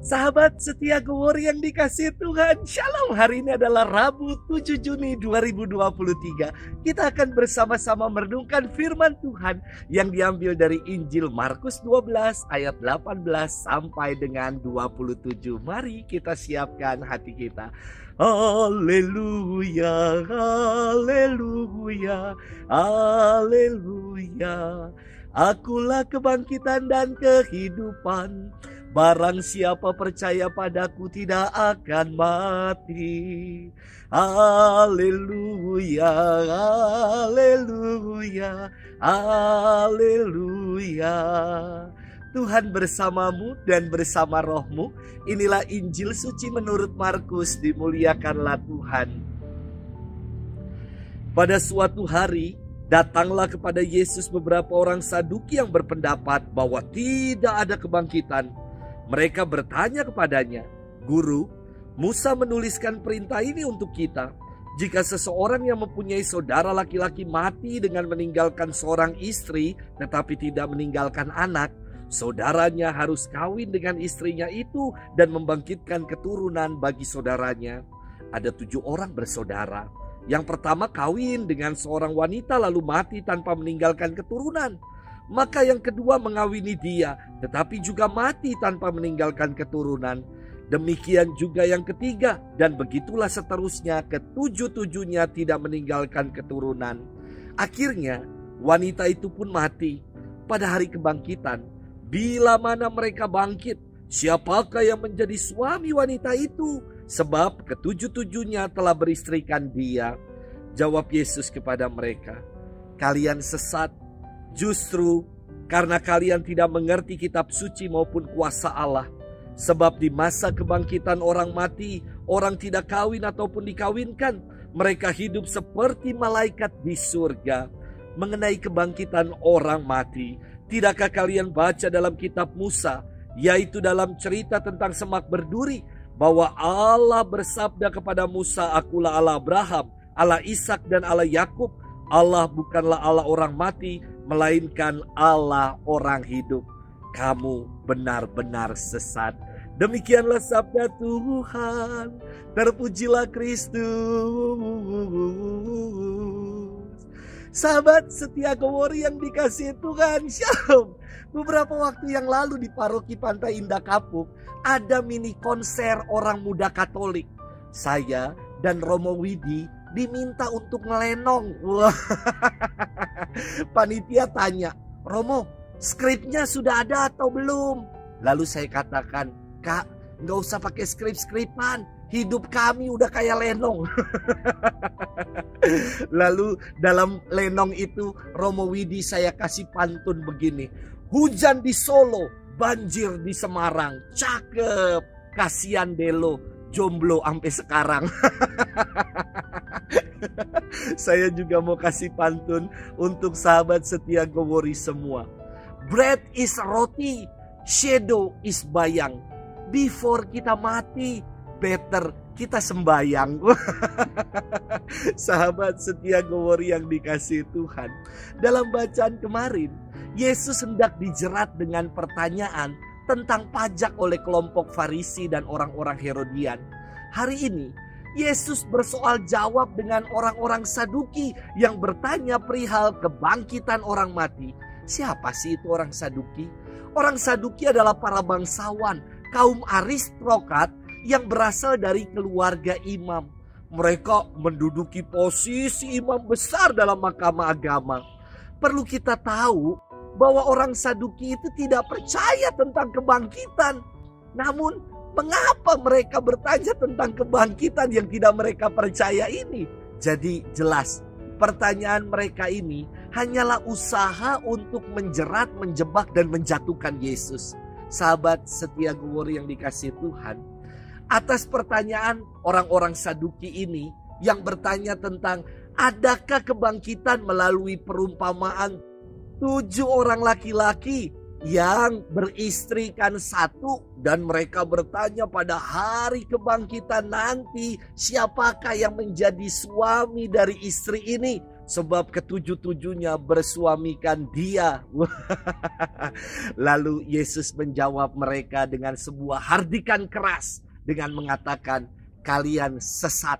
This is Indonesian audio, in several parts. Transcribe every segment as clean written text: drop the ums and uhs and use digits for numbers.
Sahabat setia Glory yang dikasihi Tuhan, Shalom. Hari ini adalah Rabu 7 Juni 2023. Kita akan bersama-sama merenungkan firman Tuhan yang diambil dari Injil Markus 12 ayat 18 sampai dengan 27. Mari kita siapkan hati kita. Haleluya, haleluya, haleluya. Akulah kebangkitan dan kehidupan. Barang siapa percaya padaku tidak akan mati. Haleluya, haleluya, haleluya. Tuhan bersamamu dan bersama rohmu. Inilah Injil suci menurut Markus. Dimuliakanlah Tuhan. Pada suatu hari, datanglah kepada Yesus beberapa orang Saduki yang berpendapat bahwa tidak ada kebangkitan. Mereka bertanya kepadanya, "Guru, Musa menuliskan perintah ini untuk kita. Jika seseorang yang mempunyai saudara laki-laki mati dengan meninggalkan seorang istri tetapi tidak meninggalkan anak, saudaranya harus kawin dengan istrinya itu dan membangkitkan keturunan bagi saudaranya. Ada 7 orang bersaudara. Yang pertama kawin dengan seorang wanita lalu mati tanpa meninggalkan keturunan. Maka yang kedua mengawini dia, tetapi juga mati tanpa meninggalkan keturunan. Demikian juga yang ketiga, dan begitulah seterusnya, ketujuh-tujuhnya tidak meninggalkan keturunan. Akhirnya wanita itu pun mati. Pada hari kebangkitan, bila mana mereka bangkit, siapakah yang menjadi suami wanita itu? Sebab ketujuh-tujuhnya telah beristrikan dia." Jawab Yesus kepada mereka, "Kalian sesat, justru karena kalian tidak mengerti kitab suci maupun kuasa Allah. Sebab di masa kebangkitan orang mati, orang tidak kawin ataupun dikawinkan. Mereka hidup seperti malaikat di surga. Mengenai kebangkitan orang mati, tidakkah kalian baca dalam kitab Musa, yaitu dalam cerita tentang semak berduri, bahwa Allah bersabda kepada Musa, 'Akulah Allah Abraham, Allah Ishak dan Allah Yakub.' Allah bukanlah Allah orang mati, melainkan Allah orang hidup. Kamu benar-benar sesat." Demikianlah sabda Tuhan. Terpujilah Kristus. Sahabat setia Glory yang dikasihi Tuhan, Shalom. Beberapa waktu yang lalu di Paroki Pantai Indah Kapuk ada mini konser orang muda Katolik. Saya dan Romo Widi diminta untuk ngelenong. Wah. Panitia tanya, "Romo, skripnya sudah ada atau belum?" Lalu saya katakan, "Kak, nggak usah pakai skrip-skripan. Hidup kami udah kayak lenong." Lalu dalam lenong itu Romo Widi saya kasih pantun begini, "Hujan di Solo, banjir di Semarang. Cakep, kasihan Delo, jomblo sampai sekarang." Saya juga mau kasih pantun untuk sahabat setia Glory semua. Bread is roti, shadow is bayang. Before kita mati, better kita sembayang. Sahabat setia Glory yang dikasihi Tuhan, dalam bacaan kemarin, Yesus hendak dijerat dengan pertanyaan tentang pajak oleh kelompok Farisi dan orang-orang Herodian. Hari ini Yesus bersoal jawab dengan orang-orang Saduki yang bertanya perihal kebangkitan orang mati. Siapa sih itu orang Saduki? Orang Saduki adalah para bangsawan, kaum aristokrat yang berasal dari keluarga imam. Mereka menduduki posisi imam besar dalam mahkamah agama. Perlu kita tahu bahwa orang Saduki itu tidak percaya tentang kebangkitan. Namun mengapa mereka bertanya tentang kebangkitan yang tidak mereka percaya ini? Jadi jelas, pertanyaan mereka ini hanyalah usaha untuk menjerat, menjebak, dan menjatuhkan Yesus. Sahabat setia Glory yang dikasihi Tuhan, atas pertanyaan orang-orang Saduki ini yang bertanya tentang adakah kebangkitan melalui perumpamaan 7 orang laki-laki yang beristrikan satu, dan mereka bertanya pada hari kebangkitan nanti, siapakah yang menjadi suami dari istri ini? Sebab ketujuh-tujuhnya bersuamikan dia. Lalu Yesus menjawab mereka dengan sebuah hardikan keras dengan mengatakan, kalian sesat.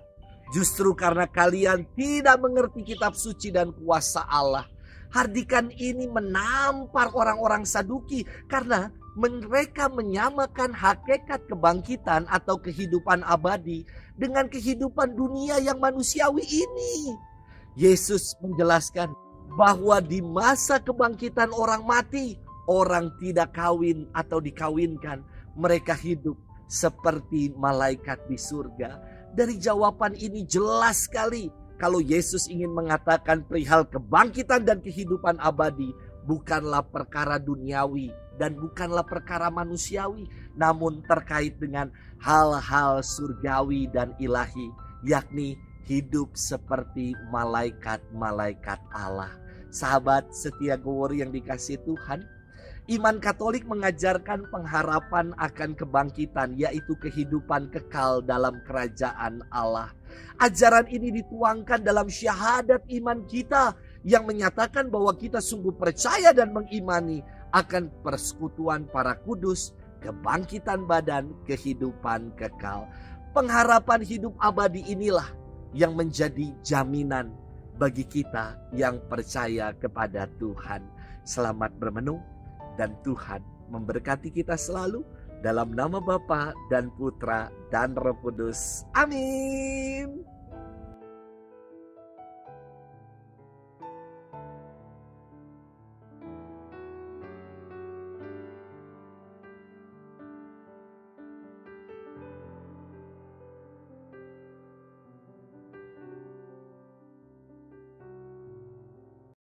Justru karena kalian tidak mengerti kitab suci dan kuasa Allah. Hardikan ini menampar orang-orang Saduki karena mereka menyamakan hakikat kebangkitan atau kehidupan abadi dengan kehidupan dunia yang manusiawi ini. Yesus menjelaskan bahwa di masa kebangkitan orang mati, orang tidak kawin atau dikawinkan, mereka hidup seperti malaikat di surga. Dari jawaban ini jelas sekali kalau Yesus ingin mengatakan perihal kebangkitan dan kehidupan abadi bukanlah perkara duniawi dan bukanlah perkara manusiawi, namun terkait dengan hal-hal surgawi dan ilahi, yakni hidup seperti malaikat-malaikat Allah. Sahabat setia Gowor yang dikasihi Tuhan, iman Katolik mengajarkan pengharapan akan kebangkitan, yaitu kehidupan kekal dalam kerajaan Allah. Ajaran ini dituangkan dalam syahadat iman kita yang menyatakan bahwa kita sungguh percaya dan mengimani akan persekutuan para kudus, kebangkitan badan, kehidupan kekal. Pengharapan hidup abadi inilah yang menjadi jaminan bagi kita yang percaya kepada Tuhan. Selamat bermenung dan Tuhan memberkati kita selalu. Dalam nama Bapa dan Putra dan Roh Kudus. Amin.